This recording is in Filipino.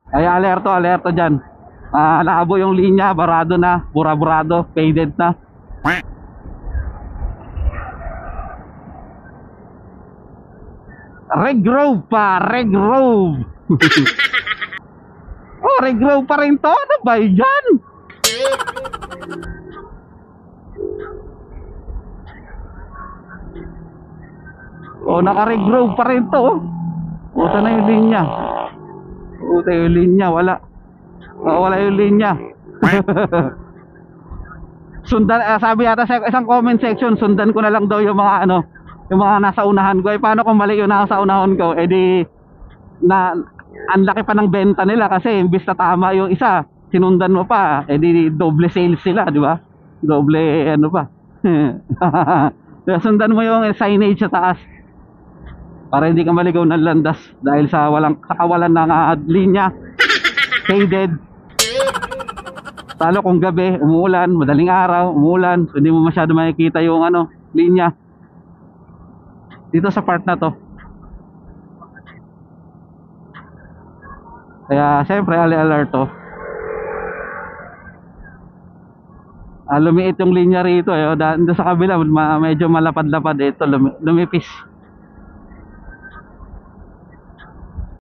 Ay, alerto, alerto dyan. Nakabo yung linya, barado na, burado, faded na. Red Grove pa, Red Grove. Oh, Red Grove pa rin to. Ano ba yan? Oh, naka-Red Grove pa rin to. Puta na yung linya. Puta yung linya, wala. Oh, wala yung linya. Sundan, sabi yata sa isang comment section, sundan ko na lang daw yung mga ano, yung mga nasa unahan ko. Eh paano kung mali yung nasa unahan ko? Eh di na ang laki pa ng benta nila kasi imbis na tama yung isa, sinundan mo pa. Eh di doble sales sila, di ba? Doble ano pa. Kaya sundan mo yung signage sa taas para hindi ka maligaw ng landas dahil sa walang kakawalan ng linya, faded. Talo kung gabi, umuulan, madaling araw, umuulan, so hindi mo masyado makikita yung ano, linya. Dito sa part na to. Kaya siyempre, alerto. Lumiit yung linya rito. Doon sa kabila, medyo malapad-lapad. Ito, lumipis.